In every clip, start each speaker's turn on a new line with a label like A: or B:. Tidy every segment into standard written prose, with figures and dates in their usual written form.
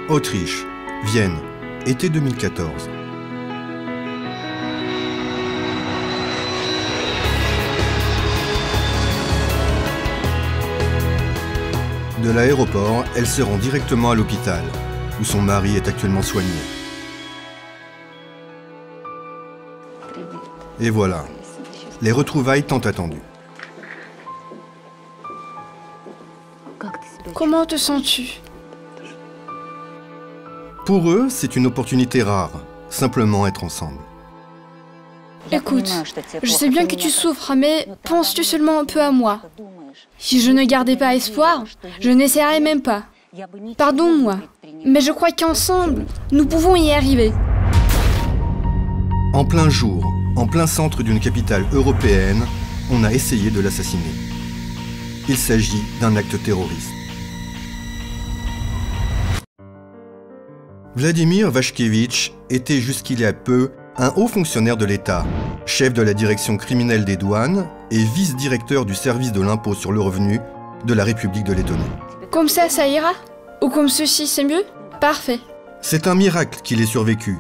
A: Autriche, Vienne, été 2014. De l'aéroport, elle se rend directement à l'hôpital, où son mari est actuellement soigné. Et voilà, les retrouvailles tant attendues.
B: Comment te sens-tu?
A: Pour eux, c'est une opportunité rare, simplement être ensemble.
B: Écoute, je sais bien que tu souffres, mais penses-tu seulement un peu à moi? Si je ne gardais pas espoir, je n'essaierais même pas. Pardonne-moi, mais je crois qu'ensemble, nous pouvons y arriver.
A: En plein jour, en plein centre d'une capitale européenne, on a essayé de l'assassiner. Il s'agit d'un acte terroriste. Vladimir Vashkevitch était jusqu'il y a peu un haut fonctionnaire de l'État, chef de la direction criminelle des douanes et vice-directeur du service de l'impôt sur le revenu de la République de Lettonie.
B: Comme ça ira? Ou comme ceci, c'est mieux? Parfait.
A: C'est un miracle qu'il ait survécu,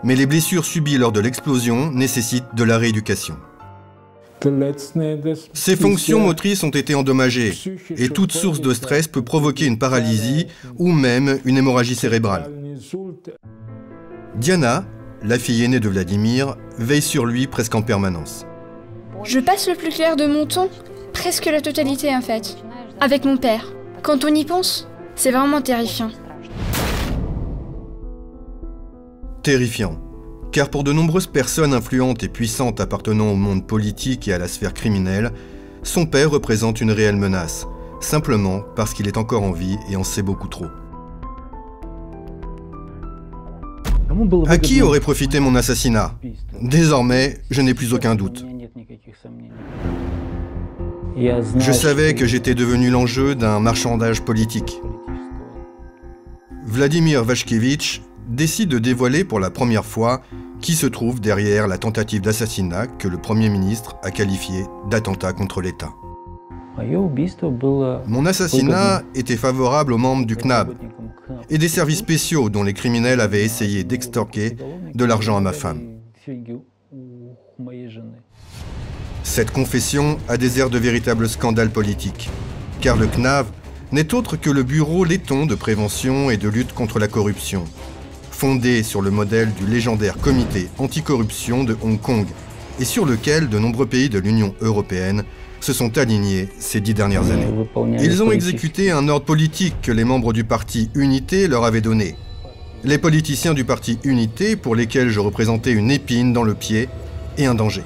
A: mais les blessures subies lors de l'explosion nécessitent de la rééducation. Ses fonctions motrices ont été endommagées et toute source de stress peut provoquer une paralysie ou même une hémorragie cérébrale. Diana, la fille aînée de Vladimir, veille sur lui presque en permanence.
B: Je passe le plus clair de mon temps, presque la totalité en fait, avec mon père. Quand on y pense, c'est vraiment terrifiant.
A: Terrifiant. Car pour de nombreuses personnes influentes et puissantes appartenant au monde politique et à la sphère criminelle, son père représente une réelle menace, simplement parce qu'il est encore en vie et en sait beaucoup trop. À qui aurait profité mon assassinat? Désormais, je n'ai plus aucun doute. Je savais que j'étais devenu l'enjeu d'un marchandage politique. Vladimir Vashkevitch décide de dévoiler pour la première fois qui se trouve derrière la tentative d'assassinat que le Premier ministre a qualifié d'attentat contre l'État. Mon assassinat était favorable aux membres du CNAB et des services spéciaux dont les criminels avaient essayé d'extorquer de l'argent à ma femme. Cette confession a des airs de véritable scandale politique, car le CNAV n'est autre que le bureau letton de prévention et de lutte contre la corruption, fondé sur le modèle du légendaire comité anticorruption de Hong Kong et sur lequel de nombreux pays de l'Union européenne se sont alignés ces 10 dernières années. Ils ont exécuté un ordre politique que les membres du parti Unité leur avaient donné. Les politiciens du parti Unité pour lesquels je représentais une épine dans le pied et un danger.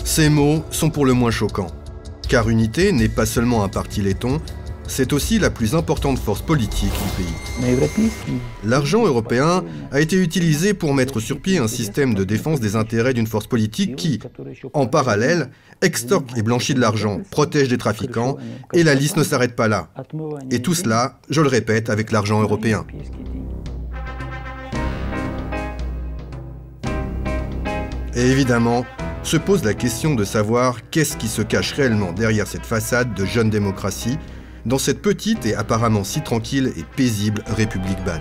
A: Ces mots sont pour le moins choquants, car Unité n'est pas seulement un parti letton, c'est aussi la plus importante force politique du pays. L'argent européen a été utilisé pour mettre sur pied un système de défense des intérêts d'une force politique qui, en parallèle, extorque et blanchit de l'argent, protège des trafiquants, et la liste ne s'arrête pas là. Et tout cela, je le répète, avec l'argent européen. Et évidemment, se pose la question de savoir qu'est-ce qui se cache réellement derrière cette façade de jeune démocratie dans cette petite et apparemment si tranquille et paisible République balte.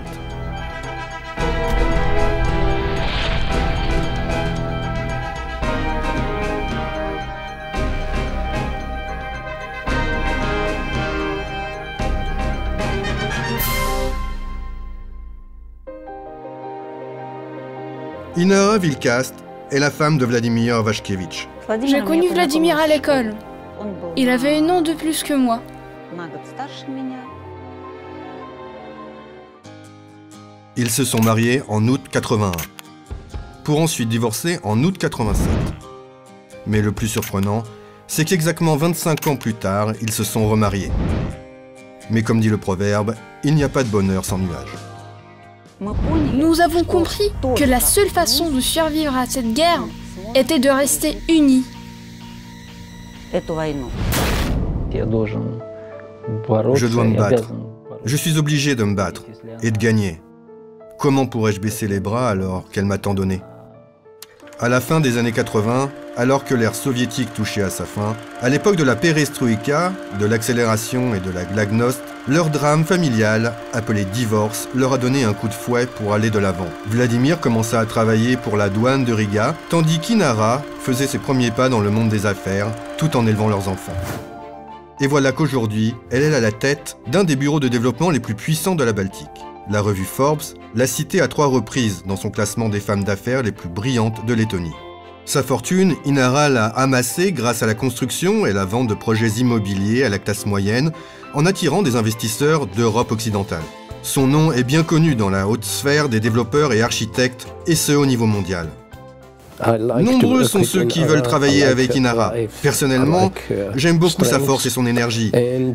A: Inara Vilkast est la femme de Vladimir Vashkevitch.
B: J'ai connu Vladimir à l'école. Il avait un an de plus que moi.
A: Ils se sont mariés en août 81, pour ensuite divorcer en août 87. Mais le plus surprenant, c'est qu'exactement 25 ans plus tard, ils se sont remariés. Mais comme dit le proverbe, il n'y a pas de bonheur sans nuage.
B: Nous avons compris que la seule façon de survivre à cette guerre était de rester unis.
A: Je dois me battre. Je suis obligé de me battre et de gagner. Comment pourrais-je baisser les bras alors qu'elle m'a tant donné? À la fin des années 80, alors que l'ère soviétique touchait à sa fin, à l'époque de la perestroïka, de l'accélération et de la glasnost, leur drame familial, appelé divorce, leur a donné un coup de fouet pour aller de l'avant. Vladimir commença à travailler pour la douane de Riga, tandis qu'Inara faisait ses premiers pas dans le monde des affaires, tout en élevant leurs enfants. Et voilà qu'aujourd'hui, elle est à la tête d'un des bureaux de développement les plus puissants de la Baltique. La revue Forbes l'a citée à 3 reprises dans son classement des femmes d'affaires les plus brillantes de Lettonie. Sa fortune, Inara l'a amassée grâce à la construction et la vente de projets immobiliers à la classe moyenne, en attirant des investisseurs d'Europe occidentale. Son nom est bien connu dans la haute sphère des développeurs et architectes, et ce au niveau mondial. Nombreux sont ceux qui veulent travailler avec Inara. Personnellement, j'aime beaucoup sa force et son énergie.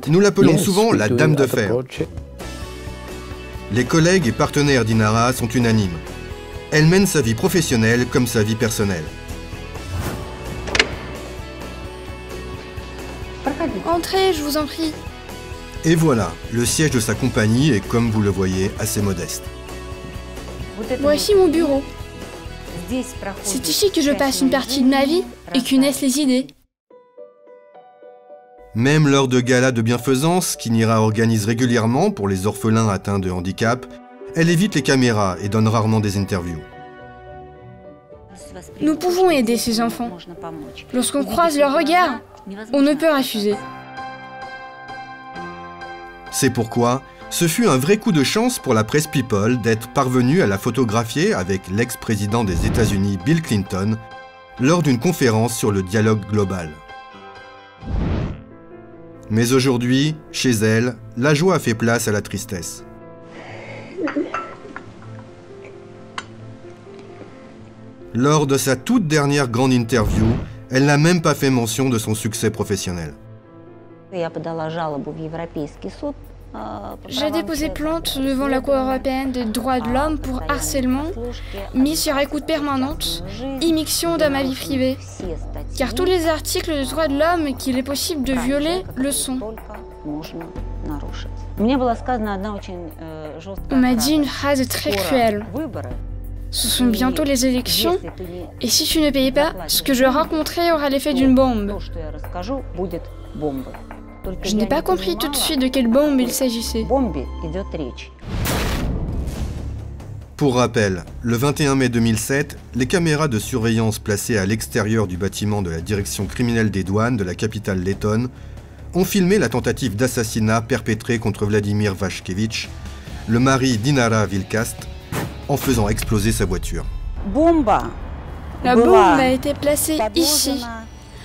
A: Nous l'appelons souvent la Dame de Fer. Les collègues et partenaires d'Inara sont unanimes. Elle mène sa vie professionnelle comme sa vie personnelle.
B: Entrez, je vous en prie.
A: Et voilà, le siège de sa compagnie est, comme vous le voyez, assez modeste.
B: Voici mon bureau. C'est ici que je passe une partie de ma vie et que naissent les idées.
A: Même lors de galas de bienfaisance qu'Inara organise régulièrement pour les orphelins atteints de handicap, elle évite les caméras et donne rarement des interviews.
B: Nous pouvons aider ces enfants. Lorsqu'on croise leur regard, on ne peut refuser.
A: C'est pourquoi ce fut un vrai coup de chance pour la presse People d'être parvenue à la photographier avec l'ex-président des États-Unis Bill Clinton lors d'une conférence sur le dialogue global. Mais aujourd'hui, chez elle, la joie a fait place à la tristesse. Lors de sa toute dernière grande interview, elle n'a même pas fait mention de son succès professionnel.
B: J'ai déposé plainte devant la Cour européenne des droits de l'homme pour harcèlement, mis sur écoute permanente, immixtion dans ma vie privée. Car tous les articles de droits de l'homme qu'il est possible de violer le sont. On m'a dit une phrase très cruelle. Ce sont bientôt les élections, et si tu ne payes pas, ce que je raconterai aura l'effet d'une bombe. Je n'ai pas compris tout de suite de quelle bombe il s'agissait.
A: Pour rappel, le 21 mai 2007, les caméras de surveillance placées à l'extérieur du bâtiment de la direction criminelle des douanes de la capitale lettonne ont filmé la tentative d'assassinat perpétrée contre Vladimir Vashkevich, le mari d'Inara Vilkast, en faisant exploser sa voiture.
B: La bombe a été placée ici,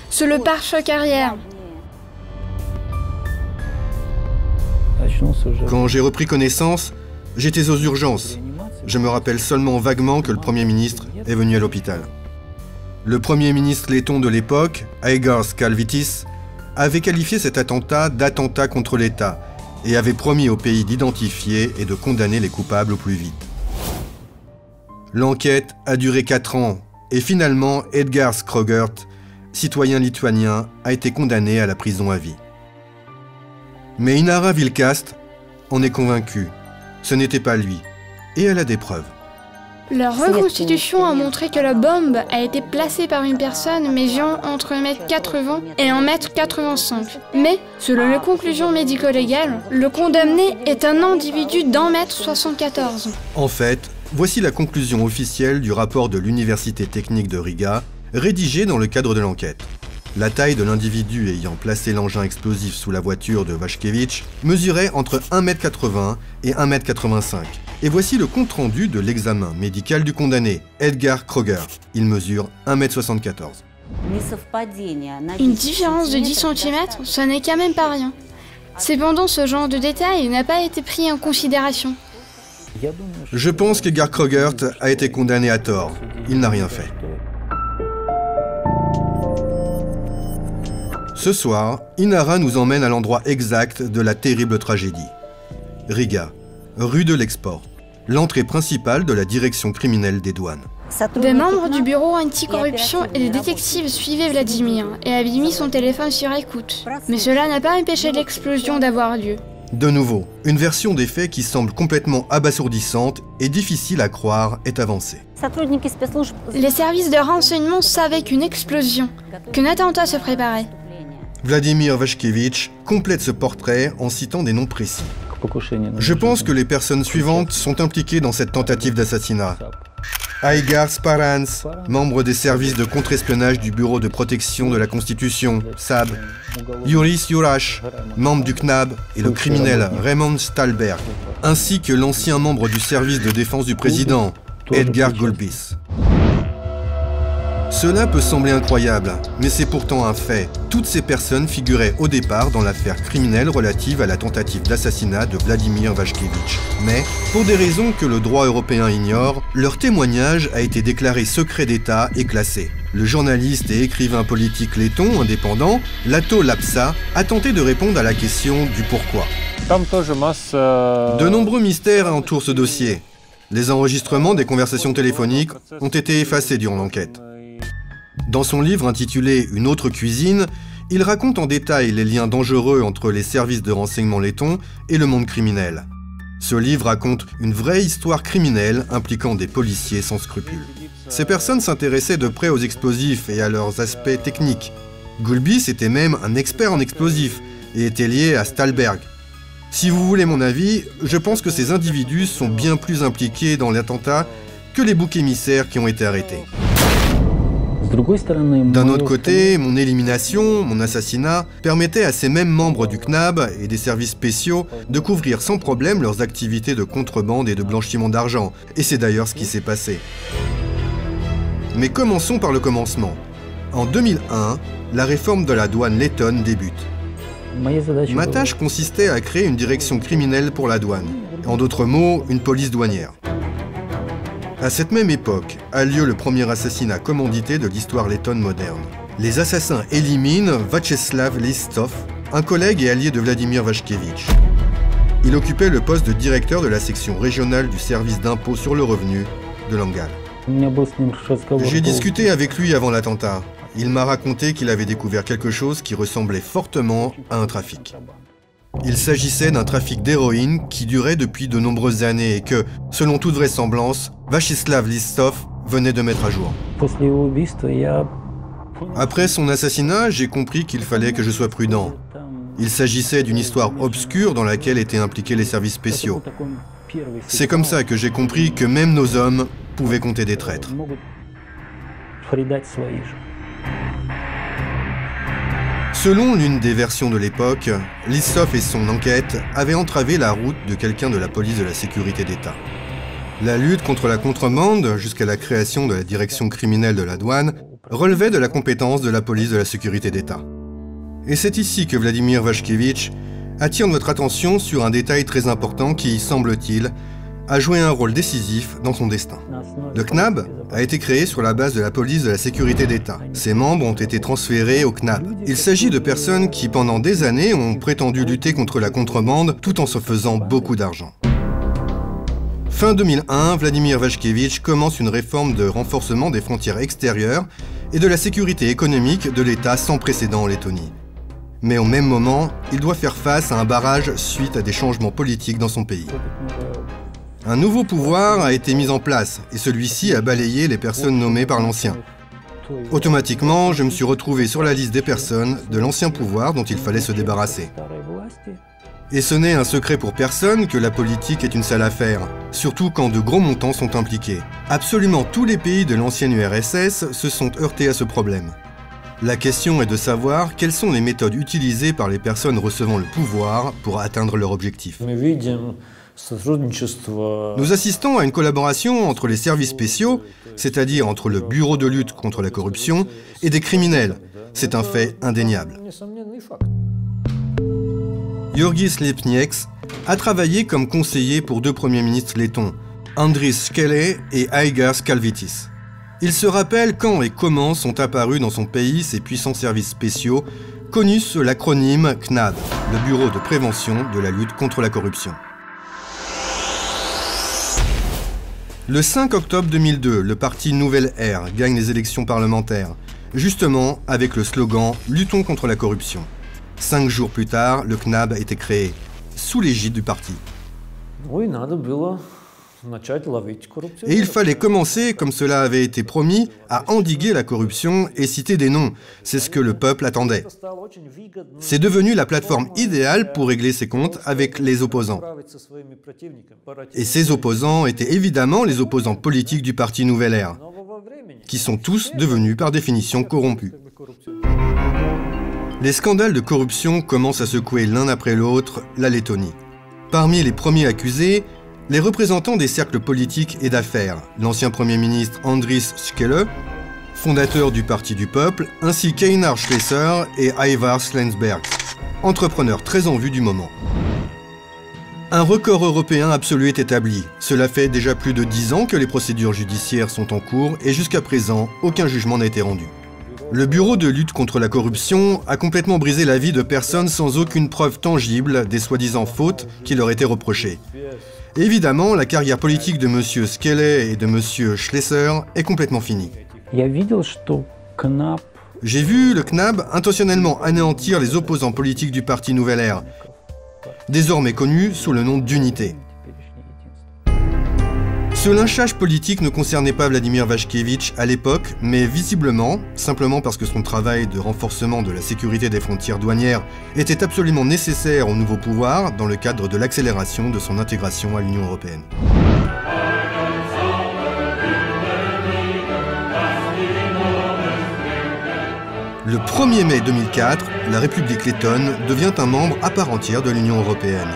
B: sur le pare-choc arrière.
A: Quand j'ai repris connaissance, j'étais aux urgences. Je me rappelle seulement vaguement que le Premier ministre est venu à l'hôpital. Le Premier ministre letton de l'époque, Aigars Kalvitis, avait qualifié cet attentat d'attentat contre l'État et avait promis au pays d'identifier et de condamner les coupables au plus vite. L'enquête a duré 4 ans et finalement Edgars Krogert, citoyen lituanien, a été condamné à la prison à vie. Mais Inara Vilkast en est convaincue. Ce n'était pas lui. Et elle a des preuves.
B: La reconstitution a montré que la bombe a été placée par une personne mesurant entre 1m80 et 1m85. Mais, selon les conclusions médico-légales, le condamné est un individu d'1m74.
A: En fait, voici la conclusion officielle du rapport de l'Université technique de Riga, rédigé dans le cadre de l'enquête. La taille de l'individu ayant placé l'engin explosif sous la voiture de Vashkevich mesurait entre 1m80 et 1m85. Et voici le compte-rendu de l'examen médical du condamné, Edgar Kroger. Il mesure 1m74.
B: Une différence de 10 cm, ça n'est quand même pas rien. Cependant, ce genre de détail n'a pas été pris en considération.
A: Je pense qu'Edgar Krogert a été condamné à tort. Il n'a rien fait. Ce soir, Inara nous emmène à l'endroit exact de la terrible tragédie. Riga, rue de l'Export, l'entrée principale de la direction criminelle des douanes.
B: Des membres du bureau anticorruption et des détectives suivaient Vladimir et avaient mis son téléphone sur écoute. Mais cela n'a pas empêché l'explosion d'avoir lieu.
A: De nouveau, une version des faits qui semble complètement abasourdissante et difficile à croire est avancée.
B: Les services de renseignement savaient qu'une explosion, qu'un attentat se préparait.
A: Vladimir Vashkevitch complète ce portrait en citant des noms précis. Je pense que les personnes suivantes sont impliquées dans cette tentative d'assassinat. Aigar Sparans, membre des services de contre-espionnage du Bureau de protection de la Constitution, SAB. Yuris Jurash, membre du CNAB, et le criminel Raymond Stalberg, ainsi que l'ancien membre du service de défense du président, Edgar Gulbis. Cela peut sembler incroyable, mais c'est pourtant un fait. Toutes ces personnes figuraient au départ dans l'affaire criminelle relative à la tentative d'assassinat de Vladimir Vashkevitch. Mais, pour des raisons que le droit européen ignore, leur témoignage a été déclaré secret d'État et classé. Le journaliste et écrivain politique letton indépendant, Lato Lapsa, a tenté de répondre à la question du pourquoi. De nombreux mystères entourent ce dossier. Les enregistrements des conversations téléphoniques ont été effacés durant l'enquête. Dans son livre intitulé « Une autre cuisine », il raconte en détail les liens dangereux entre les services de renseignement lettons et le monde criminel. Ce livre raconte une vraie histoire criminelle impliquant des policiers sans scrupules. Ces personnes s'intéressaient de près aux explosifs et à leurs aspects techniques. Gulbis était même un expert en explosifs et était lié à Stalberg. Si vous voulez mon avis, je pense que ces individus sont bien plus impliqués dans l'attentat que les boucs émissaires qui ont été arrêtés. D'un autre côté, mon élimination, mon assassinat, permettait à ces mêmes membres du CNAB et des services spéciaux de couvrir sans problème leurs activités de contrebande et de blanchiment d'argent, et c'est d'ailleurs ce qui s'est passé. Mais commençons par le commencement. En 2001, la réforme de la douane lettonne débute. Ma tâche consistait à créer une direction criminelle pour la douane, en d'autres mots, une police douanière. À cette même époque, a lieu le premier assassinat commandité de l'histoire lettonne moderne. Les assassins éliminent Vyacheslav Listov, un collègue et allié de Vladimir Vashkevitch. Il occupait le poste de directeur de la section régionale du service d'impôt sur le revenu de Langal. J'ai discuté avec lui avant l'attentat. Il m'a raconté qu'il avait découvert quelque chose qui ressemblait fortement à un trafic. Il s'agissait d'un trafic d'héroïne qui durait depuis de nombreuses années et que, selon toute vraisemblance, Vyacheslav Listov venait de mettre à jour. Après son assassinat, j'ai compris qu'il fallait que je sois prudent. Il s'agissait d'une histoire obscure dans laquelle étaient impliqués les services spéciaux. C'est comme ça que j'ai compris que même nos hommes pouvaient compter des traîtres. Selon l'une des versions de l'époque, Listov et son enquête avaient entravé la route de quelqu'un de la police de la sécurité d'État. La lutte contre la contrebande, jusqu'à la création de la direction criminelle de la douane, relevait de la compétence de la police de la sécurité d'État. Et c'est ici que Vladimir Vashkevitch attire notre attention sur un détail très important qui, semble-t-il, a joué un rôle décisif dans son destin. Le CNAB a été créé sur la base de la police de la sécurité d'État. Ses membres ont été transférés au CNAB. Il s'agit de personnes qui, pendant des années, ont prétendu lutter contre la contrebande tout en se faisant beaucoup d'argent. Fin 2001, Vladimir Vashkevitch commence une réforme de renforcement des frontières extérieures et de la sécurité économique de l'État sans précédent en Lettonie. Mais au même moment, il doit faire face à un barrage suite à des changements politiques dans son pays. Un nouveau pouvoir a été mis en place et celui-ci a balayé les personnes nommées par l'ancien. Automatiquement, je me suis retrouvé sur la liste des personnes de l'ancien pouvoir dont il fallait se débarrasser. Et ce n'est un secret pour personne que la politique est une sale affaire, surtout quand de gros montants sont impliqués. Absolument tous les pays de l'ancienne URSS se sont heurtés à ce problème. La question est de savoir quelles sont les méthodes utilisées par les personnes recevant le pouvoir pour atteindre leur objectif. Nous assistons à une collaboration entre les services spéciaux, c'est-à-dire entre le Bureau de lutte contre la corruption, et des criminels. C'est un fait indéniable. Jurgis Lipnieks a travaillé comme conseiller pour deux premiers ministres lettons, Andris Škelė et Aigar Skalvitis. Il se rappelle quand et comment sont apparus dans son pays ces puissants services spéciaux, connus sous l'acronyme CNAB, le Bureau de prévention de la lutte contre la corruption. Le 5 octobre 2002, le parti Nouvelle Ère gagne les élections parlementaires, justement avec le slogan « Luttons contre la corruption ». 5 jours plus tard, le CNAB a été créé, sous l'égide du parti. Et il fallait commencer, comme cela avait été promis, à endiguer la corruption et citer des noms. C'est ce que le peuple attendait. C'est devenu la plateforme idéale pour régler ses comptes avec les opposants. Et ces opposants étaient évidemment les opposants politiques du parti Nouvelle Ère, qui sont tous devenus par définition corrompus. Les scandales de corruption commencent à secouer l'un après l'autre la Lettonie. Parmi les premiers accusés, les représentants des cercles politiques et d'affaires, l'ancien Premier ministre Andris Škele, fondateur du Parti du Peuple, ainsi qu'Einar Šlesser et Ivar Slensberg, entrepreneurs très en vue du moment. Un record européen absolu est établi. Cela fait déjà plus de 10 ans que les procédures judiciaires sont en cours et jusqu'à présent, aucun jugement n'a été rendu. Le Bureau de lutte contre la corruption a complètement brisé la vie de personnes sans aucune preuve tangible des soi-disant fautes qui leur étaient reprochées. Évidemment, la carrière politique de M. Škele et de M. Šlesser est complètement finie. J'ai vu le CNAB intentionnellement anéantir les opposants politiques du parti Nouvelle Ère, désormais connu sous le nom d'Unité. Ce lynchage politique ne concernait pas Vladimir Vashkevitch à l'époque, mais visiblement, simplement parce que son travail de renforcement de la sécurité des frontières douanières était absolument nécessaire au nouveau pouvoir dans le cadre de l'accélération de son intégration à l'Union européenne. Le 1er mai 2004, la République lettonne devient un membre à part entière de l'Union européenne.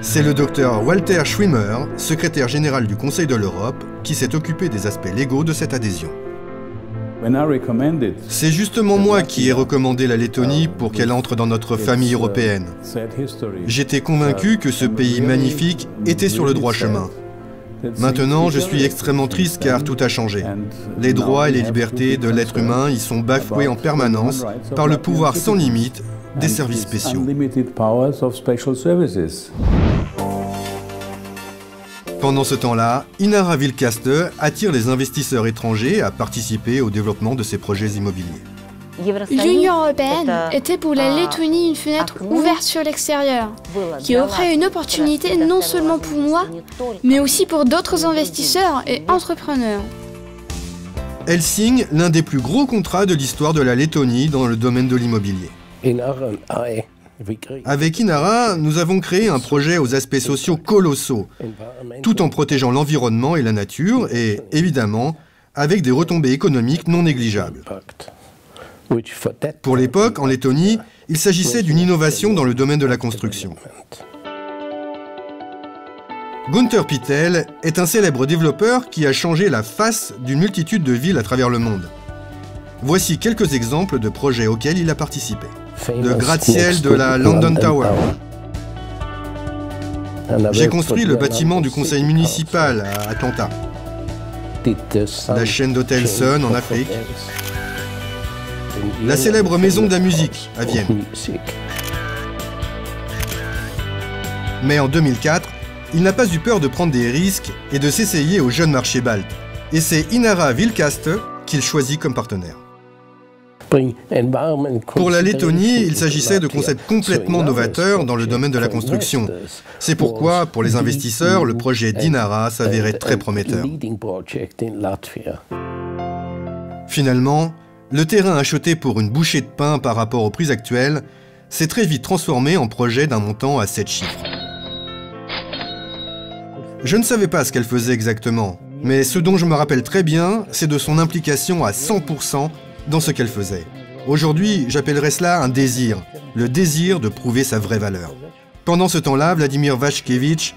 A: C'est le docteur Walter Schwimmer, secrétaire général du Conseil de l'Europe, qui s'est occupé des aspects légaux de cette adhésion. C'est justement moi qui ai recommandé la Lettonie pour qu'elle entre dans notre famille européenne. J'étais convaincu que ce pays magnifique était sur le droit chemin. Maintenant, je suis extrêmement triste car tout a changé. Les droits et les libertés de l'être humain y sont bafoués en permanence par le pouvoir sans limite des services spéciaux. Pendant ce temps-là, Inara Vilkaste attire les investisseurs étrangers à participer au développement de ses projets immobiliers.
B: L'Union européenne était pour la Lettonie une fenêtre ouverte sur l'extérieur, qui offrait une opportunité non seulement pour moi, mais aussi pour d'autres investisseurs et entrepreneurs.
A: Elle signe l'un des plus gros contrats de l'histoire de la Lettonie dans le domaine de l'immobilier. Avec Inara, nous avons créé un projet aux aspects sociaux colossaux, tout en protégeant l'environnement et la nature, et évidemment, avec des retombées économiques non négligeables. Pour l'époque, en Lettonie, il s'agissait d'une innovation dans le domaine de la construction. Gunther Pyttel est un célèbre développeur qui a changé la face d'une multitude de villes à travers le monde. Voici quelques exemples de projets auxquels il a participé. Le gratte-ciel de la London Tower. J'ai construit le bâtiment du conseil municipal à Atlanta. La chaîne d'hôtels Sun en Afrique. La célèbre maison de la musique à Vienne. Mais en 2004, il n'a pas eu peur de prendre des risques et de s'essayer au jeune marché balte. Et c'est Inara Vilkaste qu'il choisit comme partenaire. Pour la Lettonie, il s'agissait de concepts complètement novateurs dans le domaine de la construction. C'est pourquoi, pour les investisseurs, le projet d'Inara s'avérait très prometteur. Finalement, le terrain acheté pour une bouchée de pain par rapport aux prix actuels s'est très vite transformé en projet d'un montant à 7 chiffres. Je ne savais pas ce qu'elle faisait exactement, mais ce dont je me rappelle très bien, c'est de son implication à 100% dans ce qu'elle faisait. Aujourd'hui, j'appellerais cela un désir, le désir de prouver sa vraie valeur. Pendant ce temps-là, Vladimir Vashkevitch,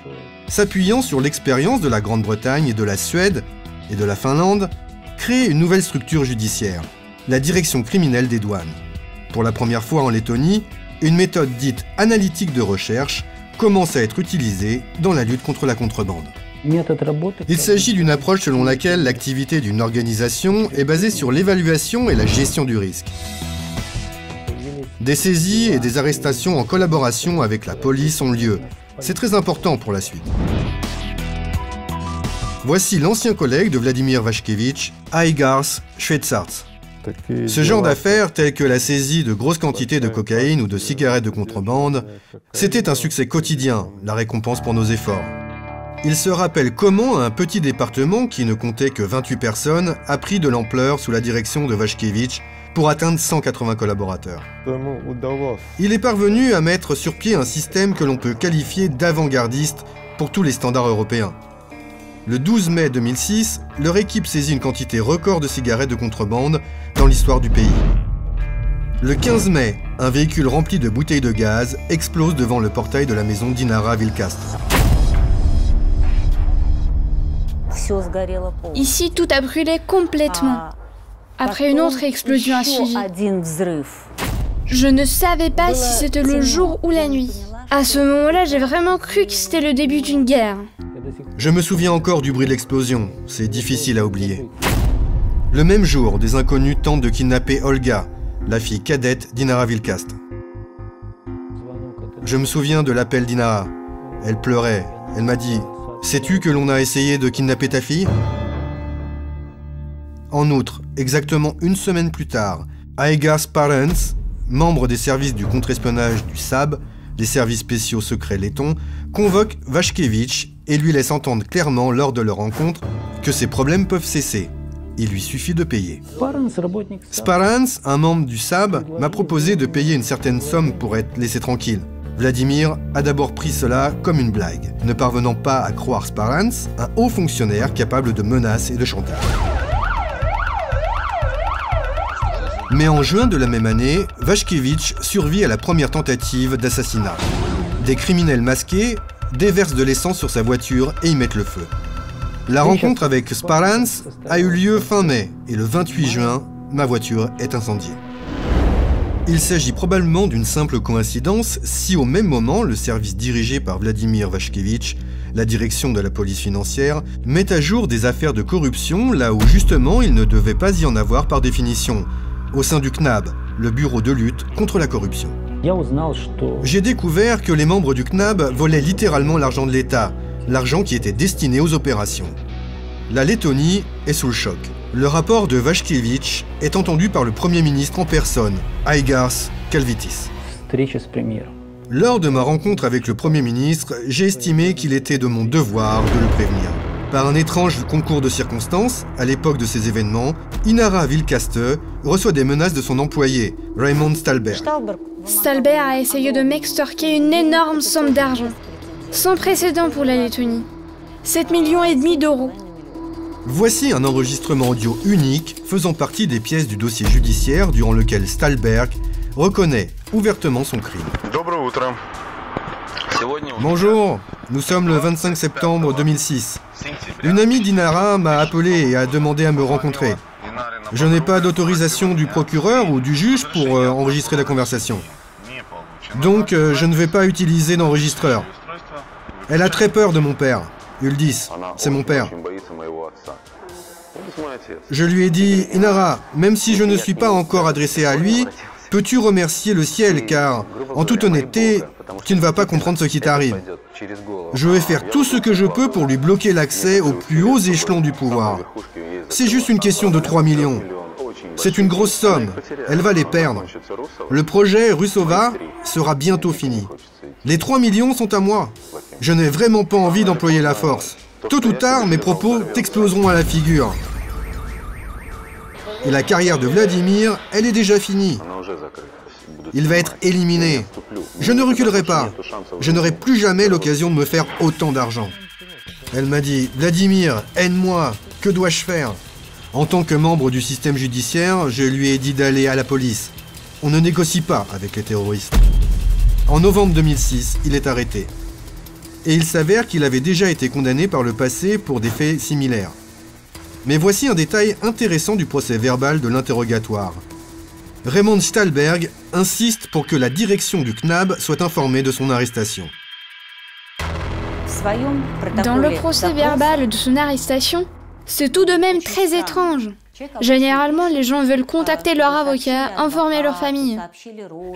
A: s'appuyant sur l'expérience de la Grande-Bretagne et de la Suède et de la Finlande, crée une nouvelle structure judiciaire, la direction criminelle des douanes. Pour la première fois en Lettonie, une méthode dite analytique de recherche commence à être utilisée dans la lutte contre la contrebande. Il s'agit d'une approche selon laquelle l'activité d'une organisation est basée sur l'évaluation et la gestion du risque. Des saisies et des arrestations en collaboration avec la police ont lieu. C'est très important pour la suite. Voici l'ancien collègue de Vladimir Vashkevitch, Aigars Švecards. Ce genre d'affaires, telles que la saisie de grosses quantités de cocaïne ou de cigarettes de contrebande, c'était un succès quotidien, la récompense pour nos efforts. Il se rappelle comment un petit département qui ne comptait que 28 personnes a pris de l'ampleur sous la direction de Waszkiewicz pour atteindre 180 collaborateurs. Il est parvenu à mettre sur pied un système que l'on peut qualifier d'avant-gardiste pour tous les standards européens. Le 12 mai 2006, leur équipe saisit une quantité record de cigarettes de contrebande dans l'histoire du pays. Le 15 mai, un véhicule rempli de bouteilles de gaz explose devant le portail de la maison d'Inara Vilkastă.
B: Ici, tout a brûlé complètement. Après une autre explosion a suivi. Je ne savais pas si c'était le jour ou la nuit. À ce moment-là, j'ai vraiment cru que c'était le début d'une guerre.
A: Je me souviens encore du bruit de l'explosion, c'est difficile à oublier. Le même jour, des inconnus tentent de kidnapper Olga, la fille cadette d'Inara Vilkastă. Je me souviens de l'appel d'Inara. Elle pleurait. Elle m'a dit « Sais-tu que l'on a essayé de kidnapper ta fille ?» En outre, exactement une semaine plus tard, Aigars Parents, membre des services du contre-espionnage du SAB, des services spéciaux secrets lettons, convoque Waszkiewicz et lui laisse entendre clairement lors de leur rencontre que ses problèmes peuvent cesser. Il lui suffit de payer. Sparans, un membre du SAB, m'a proposé de payer une certaine somme pour être laissé tranquille. Vladimir a d'abord pris cela comme une blague, ne parvenant pas à croire Sparans, un haut fonctionnaire capable de menaces et de chantage. Mais en juin de la même année, Waszkiewicz survit à la première tentative d'assassinat. Des criminels masqués déversent de l'essence sur sa voiture et y mettent le feu. La rencontre avec Sparans a eu lieu fin mai et le 28 juin, ma voiture est incendiée. Il s'agit probablement d'une simple coïncidence si au même moment le service dirigé par Vladimir Waszkiewicz, la direction de la police financière, met à jour des affaires de corruption là où justement il ne devait pas y en avoir par définition, au sein du CNAB, le bureau de lutte contre la corruption. J'ai découvert que les membres du CNAB volaient littéralement l'argent de l'État, l'argent qui était destiné aux opérations. La Lettonie est sous le choc. Le rapport de Waszkiewicz est entendu par le Premier ministre en personne, Aigars Kalvitis. Lors de ma rencontre avec le Premier ministre, j'ai estimé qu'il était de mon devoir de le prévenir. Par un étrange concours de circonstances, à l'époque de ces événements, Inara Vilkastă reçoit des menaces de son employé, Raymond Stalberg.
B: Stalberg a essayé de m'extorquer une énorme somme d'argent, sans précédent pour la Lettonie. 7,5 millions d'euros.
A: Voici un enregistrement audio unique faisant partie des pièces du dossier judiciaire durant lequel Stalberg reconnaît ouvertement son crime. Bonjour, nous sommes le 25 septembre 2006. Une amie d'Inara m'a appelé et a demandé à me rencontrer. Je n'ai pas d'autorisation du procureur ou du juge pour enregistrer la conversation. Donc je ne vais pas utiliser d'enregistreur. Elle a très peur de mon père. Uldis, c'est mon père. Je lui ai dit, Inara, même si je ne suis pas encore adressé à lui, peux-tu remercier le ciel car, en toute honnêteté, tu ne vas pas comprendre ce qui t'arrive. Je vais faire tout ce que je peux pour lui bloquer l'accès aux plus hauts échelons du pouvoir. C'est juste une question de 3 millions. C'est une grosse somme, elle va les perdre. Le projet Russova sera bientôt fini. Les 3 millions sont à moi. Je n'ai vraiment pas envie d'employer la force. Tôt ou tard, mes propos t'exploseront à la figure. Et la carrière de Vladimir, elle est déjà finie. Il va être éliminé. Je ne reculerai pas. Je n'aurai plus jamais l'occasion de me faire autant d'argent. Elle m'a dit, Vladimir, aide-moi, que dois-je faire? En tant que membre du système judiciaire, je lui ai dit d'aller à la police. On ne négocie pas avec les terroristes. En novembre 2006, il est arrêté. Et il s'avère qu'il avait déjà été condamné par le passé pour des faits similaires. Mais voici un détail intéressant du procès verbal de l'interrogatoire. Raymond Stalberg insiste pour que la direction du CNAB soit informée de son arrestation.
B: Dans le procès verbal de son arrestation, c'est tout de même très étrange. Généralement, les gens veulent contacter leur avocat, informer leur famille.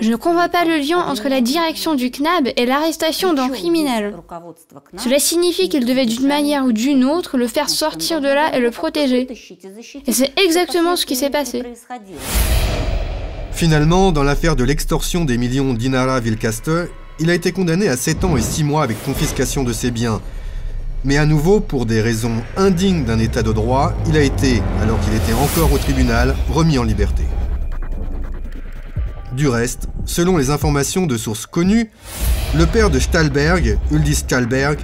B: Je ne comprends pas le lien entre la direction du CNAB et l'arrestation d'un criminel. Cela signifie qu'il devait d'une manière ou d'une autre le faire sortir de là et le protéger. Et c'est exactement ce qui s'est passé.
A: Finalement, dans l'affaire de l'extorsion des millions d'Inara Vilkastă, il a été condamné à 7 ans et 6 mois avec confiscation de ses biens. Mais à nouveau, pour des raisons indignes d'un état de droit, il a été, alors qu'il était encore au tribunal, remis en liberté. Du reste, selon les informations de sources connues, le père de Stallberg, Uldis Stallberg,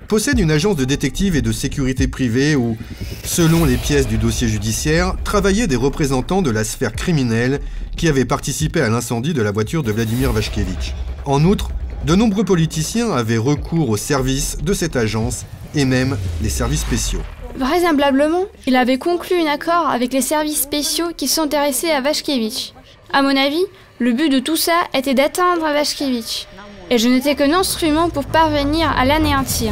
A: possède une agence de détective et de sécurité privée où, selon les pièces du dossier judiciaire, travaillaient des représentants de la sphère criminelle qui avaient participé à l'incendie de la voiture de Vladimir Vashkevitch. En outre, de nombreux politiciens avaient recours aux services de cette agence et même les services spéciaux.
B: Vraisemblablement, il avait conclu un accord avec les services spéciaux qui s'intéressaient à Vashkevitch. À mon avis, le but de tout ça était d'atteindre Vashkevitch. Et je n'étais qu'un instrument pour parvenir à l'anéantir.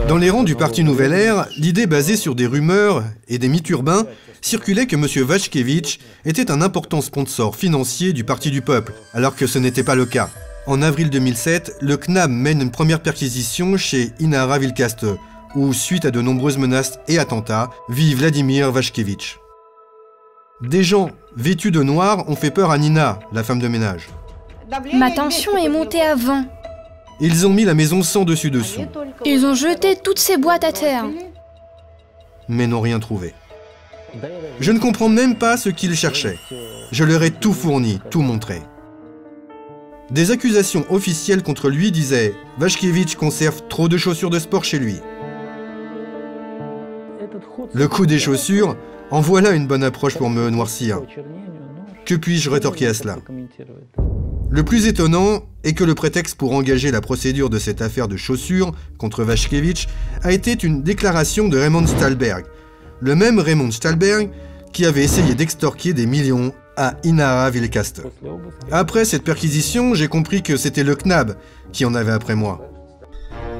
A: Dans les rangs du Parti Nouvelle Ère, l'idée basée sur des rumeurs et des mythes urbains circulait que M. Vashkevitch était un important sponsor financier du Parti du Peuple, alors que ce n'était pas le cas. En avril 2007, le CNAB mène une première perquisition chez Inara Vilkaste, où, suite à de nombreuses menaces et attentats, vit Vladimir Vashkevitch. Des gens vêtus de noir ont fait peur à Nina, la femme de ménage.
B: Ma tension est montée à 20.
A: Ils ont mis la maison sans dessus-dessous.
B: Ils ont jeté toutes ces boîtes à terre.
A: Mais n'ont rien trouvé. Je ne comprends même pas ce qu'ils cherchaient. Je leur ai tout fourni, tout montré. Des accusations officielles contre lui disaient « Vashkevitch conserve trop de chaussures de sport chez lui ». Le coup des chaussures, en voilà une bonne approche pour me noircir. Que puis-je rétorquer à cela? Le plus étonnant est que le prétexte pour engager la procédure de cette affaire de chaussures contre Vashkevitch a été une déclaration de Raymond Stallberg, le même Raymond Stallberg qui avait essayé d'extorquer des millions à Inara Vilkaste. Après cette perquisition, j'ai compris que c'était le CNAB qui en avait après moi.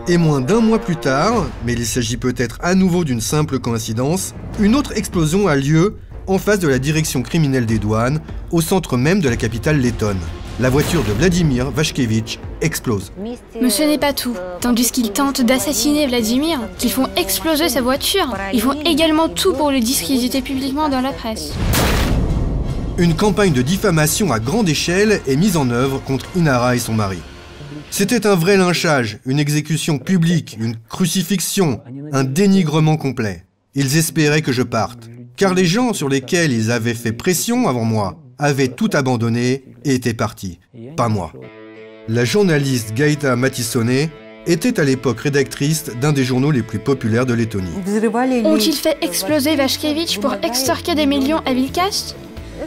A: Et moins d'un mois plus tard, mais il s'agit peut-être à nouveau d'une simple coïncidence, une autre explosion a lieu en face de la direction criminelle des douanes, au centre même de la capitale lettonne. La voiture de Vladimir Vashkevitch explose.
B: Mais ce n'est pas tout. Tandis qu'ils tentent d'assassiner Vladimir, qu'ils font exploser sa voiture, ils font également tout pour le discréditer publiquement dans la presse.
A: Une campagne de diffamation à grande échelle est mise en œuvre contre Inara et son mari. C'était un vrai lynchage, une exécution publique, une crucifixion, un dénigrement complet. Ils espéraient que je parte, car les gens sur lesquels ils avaient fait pression avant moi avaient tout abandonné et étaient partis, pas moi. La journaliste Gaïta Matissone était à l'époque rédactrice d'un des journaux les plus populaires de Lettonie.
B: Ont-ils fait exploser Vashkevitch pour extorquer des millions à Vilkaste?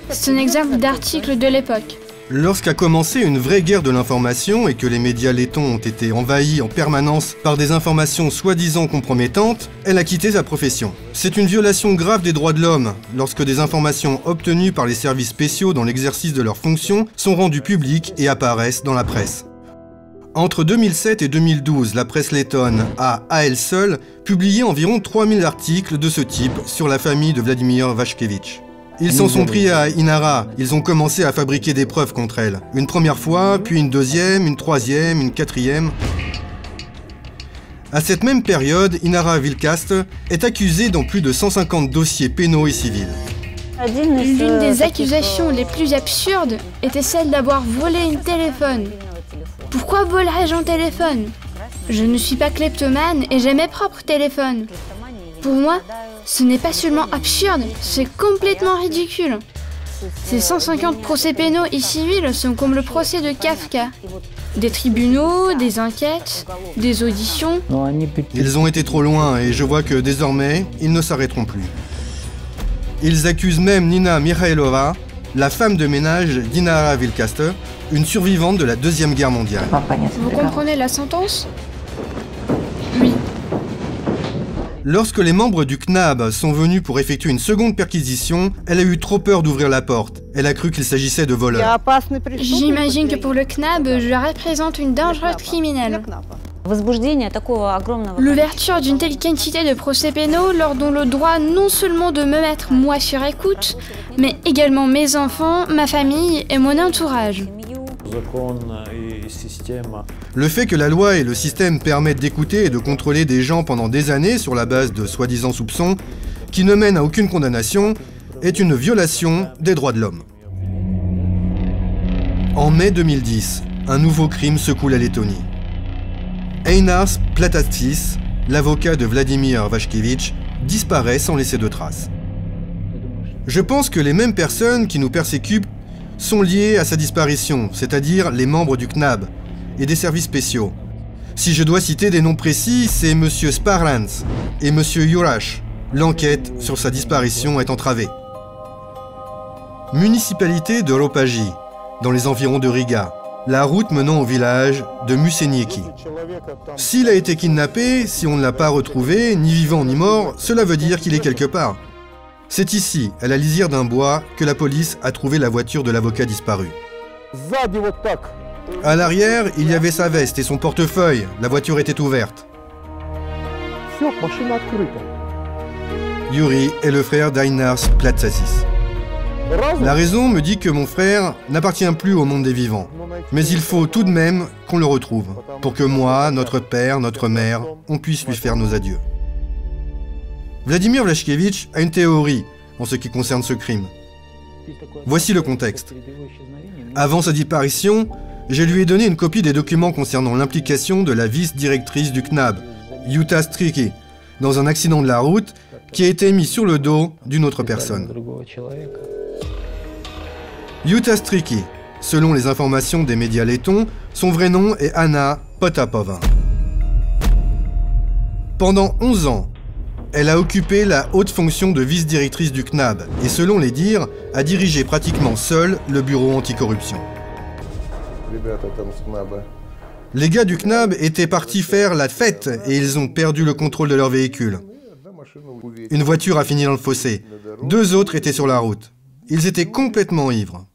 B: C'est un exemple d'article de l'époque.
A: Lorsqu'a commencé une vraie guerre de l'information et que les médias lettons ont été envahis en permanence par des informations soi-disant compromettantes, elle a quitté sa profession. C'est une violation grave des droits de l'homme lorsque des informations obtenues par les services spéciaux dans l'exercice de leurs fonctions sont rendues publiques et apparaissent dans la presse. Entre 2007 et 2012, la presse lettonne a, à elle seule, publié environ 3000 articles de ce type sur la famille de Vladimir Vashkevitch. Ils s'en sont pris à Inara, ils ont commencé à fabriquer des preuves contre elle. Une première fois, puis une deuxième, une troisième, une quatrième. À cette même période, Inara Vilkaste est accusée dans plus de 150 dossiers pénaux et civils.
B: L'une des accusations les plus absurdes était celle d'avoir volé un téléphone. Pourquoi volerais-je un téléphone? Je ne suis pas kleptomane et j'ai mes propres téléphones. Pour moi, ce n'est pas seulement absurde, c'est complètement ridicule. Ces 150 procès pénaux et civils sont comme le procès de Kafka. Des tribunaux, des enquêtes, des auditions.
A: Ils ont été trop loin et je vois que désormais, ils ne s'arrêteront plus. Ils accusent même Nina Mikhailova, la femme de ménage d'Inara Vilkaste, une survivante de la Deuxième Guerre mondiale.
B: Vous comprenez la sentence? Oui.
A: Lorsque les membres du CNAB sont venus pour effectuer une seconde perquisition, elle a eu trop peur d'ouvrir la porte. Elle a cru qu'il s'agissait de voleurs.
B: J'imagine que pour le CNAB, je représente une dangereuse criminelle. L'ouverture d'une telle quantité de procès pénaux leur donne le droit non seulement de me mettre moi sur écoute, mais également mes enfants, ma famille et mon entourage.
A: Le fait que la loi et le système permettent d'écouter et de contrôler des gens pendant des années sur la base de soi-disant soupçons, qui ne mènent à aucune condamnation, est une violation des droits de l'homme. En mai 2010, un nouveau crime secoue la Lettonie. Einars Platatis, l'avocat de Vladimir Vashkevitch, disparaît sans laisser de traces. Je pense que les mêmes personnes qui nous persécutent sont liées à sa disparition, c'est-à-dire les membres du CNAB et des services spéciaux. Si je dois citer des noms précis, c'est M. Sparlans et M. Jurash. L'enquête sur sa disparition est entravée. Municipalité de Ropagi, dans les environs de Riga, la route menant au village de Musenieki. S'il a été kidnappé, si on ne l'a pas retrouvé, ni vivant ni mort, cela veut dire qu'il est quelque part. C'est ici, à la lisière d'un bois, que la police a trouvé la voiture de l'avocat disparu. À l'arrière, il y avait sa veste et son portefeuille. La voiture était ouverte. Yuri est le frère d'Einars Platsasis. La raison me dit que mon frère n'appartient plus au monde des vivants. Mais il faut tout de même qu'on le retrouve, pour que moi, notre père, notre mère, on puisse lui faire nos adieux. Vladimir Vashkevitch a une théorie en ce qui concerne ce crime. Voici le contexte. Avant sa disparition, je lui ai donné une copie des documents concernant l'implication de la vice-directrice du CNAB, Yuta Striki, dans un accident de la route qui a été mis sur le dos d'une autre personne. Yuta Striki, selon les informations des médias lettons, son vrai nom est Anna Potapova. Pendant 11 ans, elle a occupé la haute fonction de vice-directrice du CNAB et, selon les dires, a dirigé pratiquement seule le bureau anticorruption. Les gars du CNAB étaient partis faire la fête et ils ont perdu le contrôle de leur véhicule. Une voiture a fini dans le fossé. 2 autres étaient sur la route. Ils étaient complètement ivres.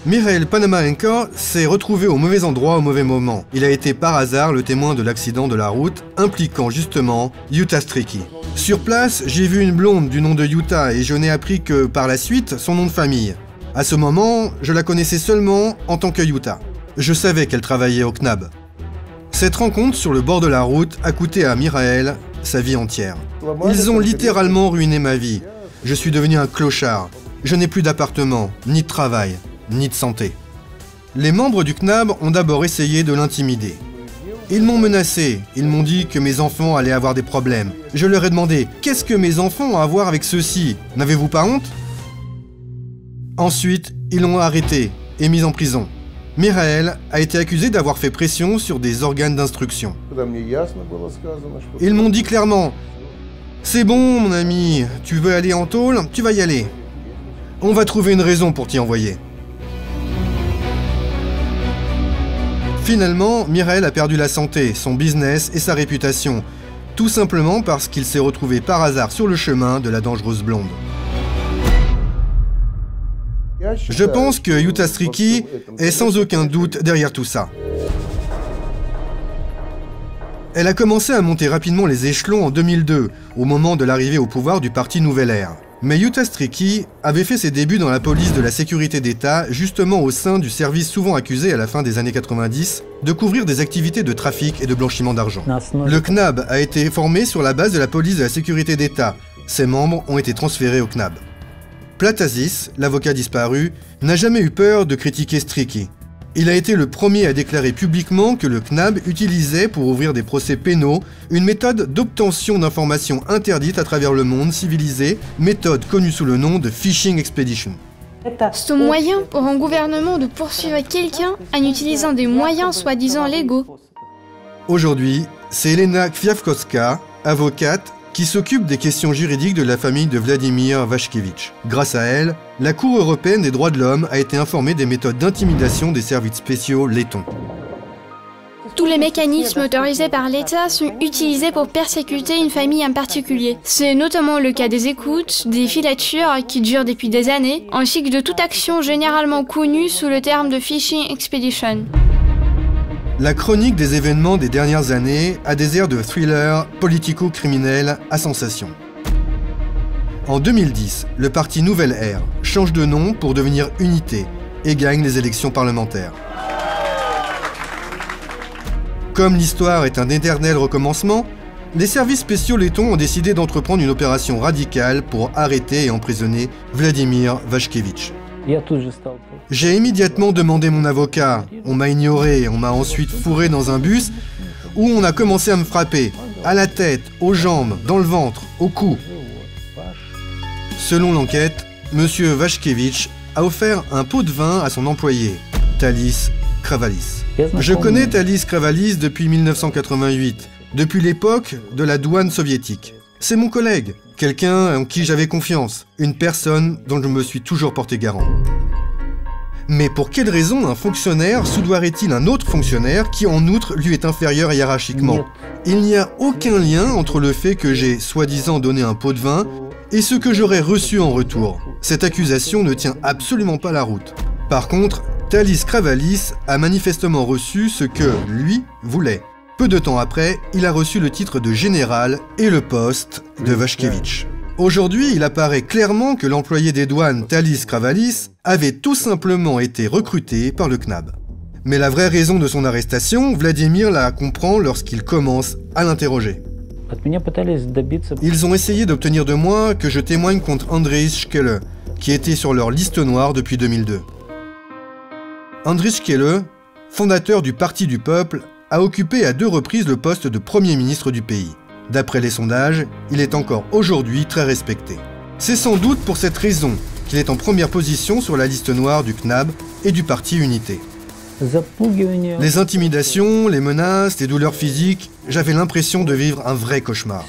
A: Mikhail Panamarenko s'est retrouvé au mauvais endroit au mauvais moment. Il a été par hasard le témoin de l'accident de la route impliquant justement Yuta Striki. Sur place, j'ai vu une blonde du nom de Yuta et je n'ai appris que par la suite son nom de famille. À ce moment, je la connaissais seulement en tant que Yuta. Je savais qu'elle travaillait au CNAB. Cette rencontre sur le bord de la route a coûté à Mikhail sa vie entière. Ils ont littéralement ruiné ma vie. Je suis devenu un clochard. Je n'ai plus d'appartement, ni de travail, ni de santé. Les membres du CNAB ont d'abord essayé de l'intimider. Ils m'ont menacé, ils m'ont dit que mes enfants allaient avoir des problèmes. Je leur ai demandé « Qu'est-ce que mes enfants ont à voir avec ceci? N'avez-vous pas honte ?» Ensuite, ils l'ont arrêté et mis en prison. Mikhail a été accusé d'avoir fait pression sur des organes d'instruction. Ils m'ont dit clairement « C'est bon, mon ami, tu veux aller en tôle, tu vas y aller. On va trouver une raison pour t'y envoyer. » Finalement, Mikhail a perdu la santé, son business et sa réputation, tout simplement parce qu'il s'est retrouvé par hasard sur le chemin de la dangereuse blonde. Je pense que Yuta Striki est sans aucun doute derrière tout ça. Elle a commencé à monter rapidement les échelons en 2002, au moment de l'arrivée au pouvoir du parti Nouvelle Ère. Mais Yuta Striki avait fait ses débuts dans la police de la sécurité d'État, justement au sein du service souvent accusé à la fin des années 90 de couvrir des activités de trafic et de blanchiment d'argent. Le CNAB a été formé sur la base de la police de la sécurité d'État. Ses membres ont été transférés au CNAB. Platsasis, l'avocat disparu, n'a jamais eu peur de critiquer Striki. Il a été le premier à déclarer publiquement que le CNAB utilisait pour ouvrir des procès pénaux une méthode d'obtention d'informations interdites à travers le monde civilisé, méthode connue sous le nom de Phishing Expedition.
B: C'est un moyen pour un gouvernement de poursuivre quelqu'un en utilisant des moyens soi-disant légaux.
A: Aujourd'hui, c'est Elena Kwiatkowska, avocate, qui s'occupe des questions juridiques de la famille de Vladimir Vashkevitch. Grâce à elle, la Cour européenne des droits de l'homme a été informée des méthodes d'intimidation des services spéciaux lettons.
B: Tous les mécanismes autorisés par l'État sont utilisés pour persécuter une famille en particulier. C'est notamment le cas des écoutes, des filatures qui durent depuis des années, ainsi que de toute action généralement connue sous le terme de Phishing Expedition.
A: La chronique des événements des dernières années a des airs de thriller politico-criminel à sensation. En 2010, le parti Nouvelle Ère change de nom pour devenir Unité et gagne les élections parlementaires. Comme l'histoire est un éternel recommencement, les services spéciaux lettons ont décidé d'entreprendre une opération radicale pour arrêter et emprisonner Vladimir Vashkevitch. J'ai immédiatement demandé mon avocat. On m'a ignoré, on m'a ensuite fourré dans un bus où on a commencé à me frapper. À la tête, aux jambes, dans le ventre, au cou. Selon l'enquête, M. Vashkevich a offert un pot de vin à son employé, Talis Kravalis. Je connais Talis Kravalis depuis 1988, depuis l'époque de la douane soviétique. C'est mon collègue, quelqu'un en qui j'avais confiance, une personne dont je me suis toujours porté garant. Mais pour quelle raison un fonctionnaire soudoierait-il un autre fonctionnaire qui en outre lui est inférieur hiérarchiquement? Il n'y a aucun lien entre le fait que j'ai soi-disant donné un pot de vin et ce que j'aurais reçu en retour. Cette accusation ne tient absolument pas la route. Par contre, Talis Kravalis a manifestement reçu ce que lui voulait. Peu de temps après, il a reçu le titre de général et le poste de Vashkevich. Aujourd'hui, il apparaît clairement que l'employé des douanes Talis Kravalis avait tout simplement été recruté par le CNAB. Mais la vraie raison de son arrestation, Vladimir la comprend lorsqu'il commence à l'interroger. Ils ont essayé d'obtenir de moi que je témoigne contre Andrei Shkele, qui était sur leur liste noire depuis 2002. Andrei Shkele, fondateur du Parti du Peuple, a occupé à 2 reprises le poste de Premier ministre du pays. D'après les sondages, il est encore aujourd'hui très respecté. C'est sans doute pour cette raison qu'il est en première position sur la liste noire du CNAB et du Parti Unité. Les intimidations, les menaces, les douleurs physiques, j'avais l'impression de vivre un vrai cauchemar.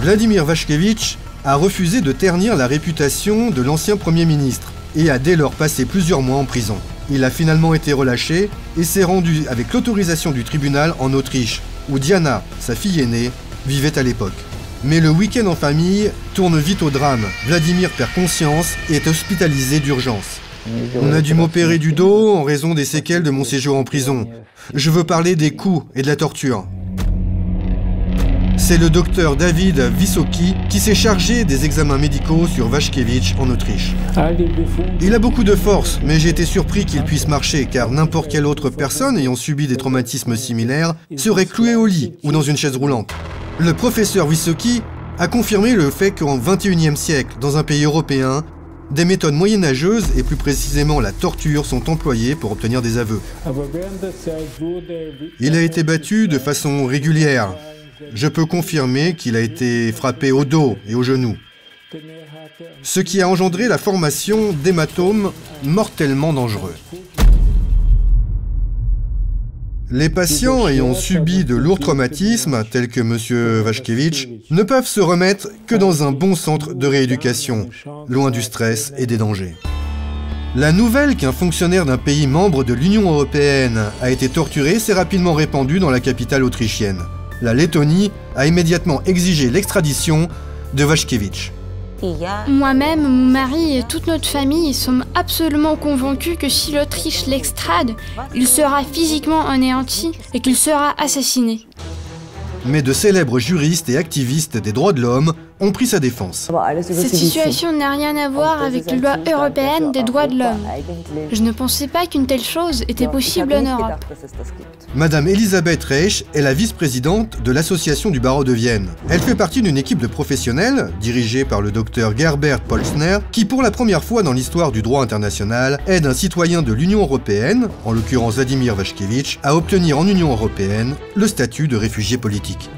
A: Vladimir Vashkevich a refusé de ternir la réputation de l'ancien Premier ministre et a dès lors passé plusieurs mois en prison. Il a finalement été relâché et s'est rendu avec l'autorisation du tribunal en Autriche, où Diana, sa fille aînée, vivait à l'époque. Mais le week-end en famille tourne vite au drame. Vladimir perd conscience et est hospitalisé d'urgence. On a dû m'opérer du dos en raison des séquelles de mon séjour en prison. Je veux parler des coups et de la torture. C'est le docteur David Wysoki qui s'est chargé des examens médicaux sur Vashkevich en Autriche. Il a beaucoup de force, mais j'ai été surpris qu'il puisse marcher, car n'importe quelle autre personne ayant subi des traumatismes similaires serait clouée au lit ou dans une chaise roulante. Le professeur Wysoki a confirmé le fait qu'en XXIe siècle, dans un pays européen, des méthodes moyenâgeuses, et plus précisément la torture, sont employées pour obtenir des aveux. Il a été battu de façon régulière. Je peux confirmer qu'il a été frappé au dos et au genou, ce qui a engendré la formation d'hématomes mortellement dangereux. Les patients ayant subi de lourds traumatismes, tels que M. Vashkevich, ne peuvent se remettre que dans un bon centre de rééducation, loin du stress et des dangers. La nouvelle qu'un fonctionnaire d'un pays membre de l'Union européenne a été torturé s'est rapidement répandue dans la capitale autrichienne. La Lettonie a immédiatement exigé l'extradition de Vashkevich.
B: Moi-même, mon mari et toute notre famille sommes absolument convaincus que si l'Autriche l'extrade, il sera physiquement anéanti et qu'il sera assassiné.
A: Mais de célèbres juristes et activistes des droits de l'homme ont pris sa défense.
B: Cette situation n'a rien à voir avec les lois européennes des droits de l'homme. Je ne pensais pas qu'une telle chose était possible en Europe.
A: Madame Elisabeth Reich est la vice-présidente de l'association du barreau de Vienne. Elle fait partie d'une équipe de professionnels, dirigée par le docteur Gerbert Polsner, qui pour la première fois dans l'histoire du droit international aide un citoyen de l'Union européenne, en l'occurrence Vladimir Vashkevich, à obtenir en Union européenne le statut de réfugié politique.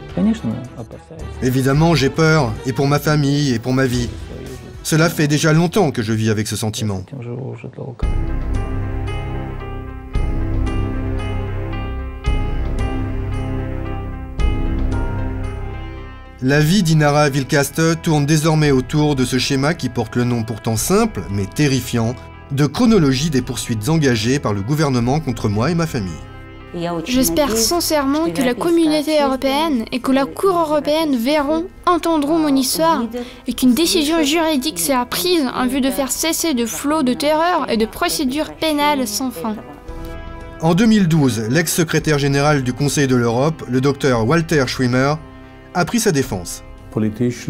A: Évidemment, j'ai peur, et pour ma famille, et pour ma vie. Cela fait déjà longtemps que je vis avec ce sentiment. La vie d'Inara Vilkaste tourne désormais autour de ce schéma qui porte le nom pourtant simple, mais terrifiant, de chronologie des poursuites engagées par le gouvernement contre moi et ma famille.
B: J'espère sincèrement que la communauté européenne et que la Cour européenne verront, entendront mon histoire et qu'une décision juridique sera prise en vue de faire cesser de flots de terreur et de procédures pénales sans fin.
A: En 2012, l'ex-secrétaire général du Conseil de l'Europe, le docteur Walter Schwimmer, a pris sa défense.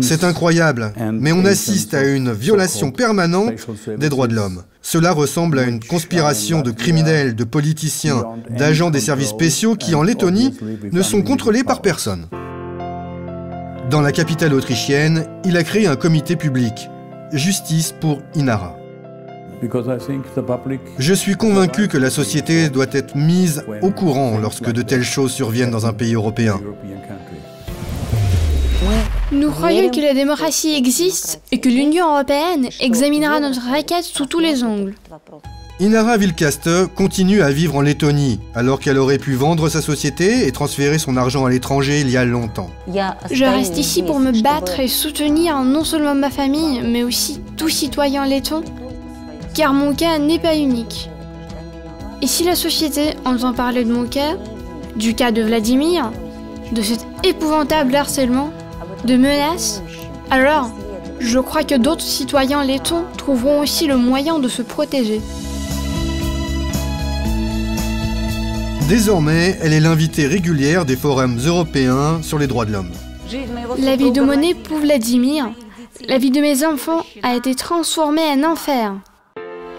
A: C'est incroyable, mais on assiste à une violation permanente des droits de l'homme. Cela ressemble à une conspiration de criminels, de politiciens, d'agents des services spéciaux qui, en Lettonie, ne sont contrôlés par personne. Dans la capitale autrichienne, il a créé un comité public, Justice pour Inara. Je suis convaincu que la société doit être mise au courant lorsque de telles choses surviennent dans un pays européen.
B: Nous croyons que la démocratie existe et que l'Union européenne examinera notre requête sous tous les angles.
A: Inara Vilkaste continue à vivre en Lettonie, alors qu'elle aurait pu vendre sa société et transférer son argent à l'étranger il y a longtemps.
B: Je reste ici pour me battre et soutenir non seulement ma famille, mais aussi tout citoyen letton, car mon cas n'est pas unique. Et si la société entend parler de mon cas, du cas de Vladimir, de cet épouvantable harcèlement, de menaces, alors je crois que d'autres citoyens lettons trouveront aussi le moyen de se protéger.
A: Désormais, elle est l'invitée régulière des forums européens sur les droits de l'homme.
B: La vie de mon époux Vladimir, la vie de mes enfants a été transformée en enfer.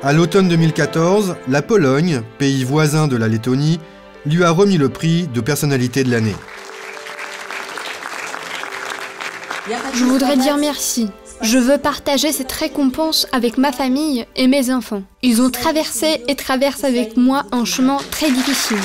A: À l'automne 2014, la Pologne, pays voisin de la Lettonie, lui a remis le prix de personnalité de l'année.
B: Je voudrais dire merci. Je veux partager cette récompense avec ma famille et mes enfants. Ils ont traversé et traversent avec moi un chemin très difficile.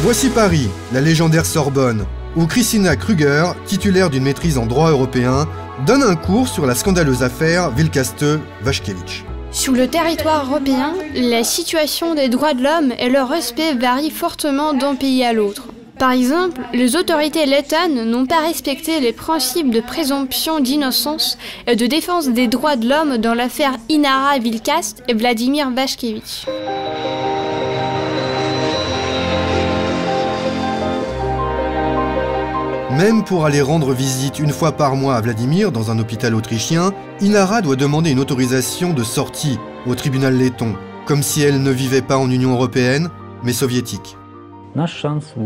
A: Voici Paris, la légendaire Sorbonne, où Christina Kruger, titulaire d'une maîtrise en droit européen, donne un cours sur la scandaleuse affaire Vilkaste-Vashkevich.
B: Sur le territoire européen, la situation des droits de l'homme et leur respect varient fortement d'un pays à l'autre. Par exemple, les autorités lettones n'ont pas respecté les principes de présomption d'innocence et de défense des droits de l'homme dans l'affaire Inara Vilkaste et Vladimir Vashkevich.
A: Même pour aller rendre visite une fois par mois à Vladimir dans un hôpital autrichien, Inara doit demander une autorisation de sortie au tribunal letton, comme si elle ne vivait pas en Union européenne, mais soviétique.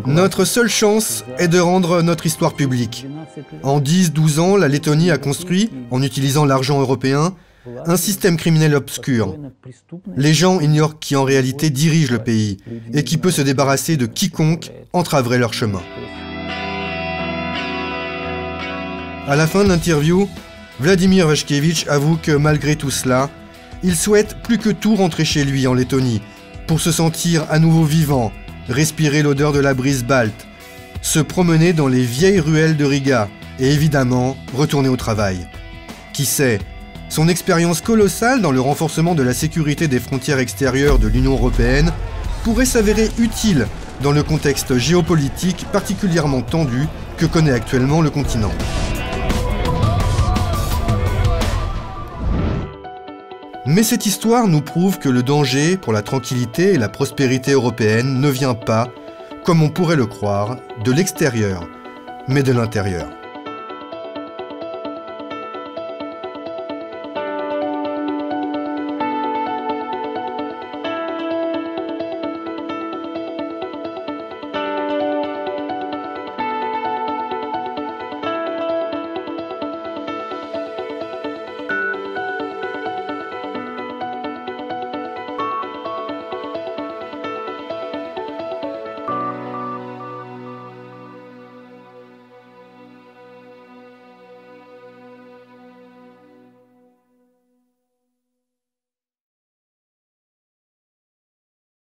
A: Notre seule chance est de rendre notre histoire publique. En 10-12 ans, la Lettonie a construit, en utilisant l'argent européen, un système criminel obscur. Les gens ignorent qui en réalité dirige le pays et qui peut se débarrasser de quiconque entraverait leur chemin. À la fin de l'interview, Vladimir Vashkevich avoue que malgré tout cela, il souhaite plus que tout rentrer chez lui en Lettonie pour se sentir à nouveau vivant, respirer l'odeur de la brise balte, se promener dans les vieilles ruelles de Riga et évidemment retourner au travail. Qui sait, son expérience colossale dans le renforcement de la sécurité des frontières extérieures de l'Union européenne pourrait s'avérer utile dans le contexte géopolitique particulièrement tendu que connaît actuellement le continent. Mais cette histoire nous prouve que le danger pour la tranquillité et la prospérité européenne ne vient pas, comme on pourrait le croire, de l'extérieur, mais de l'intérieur.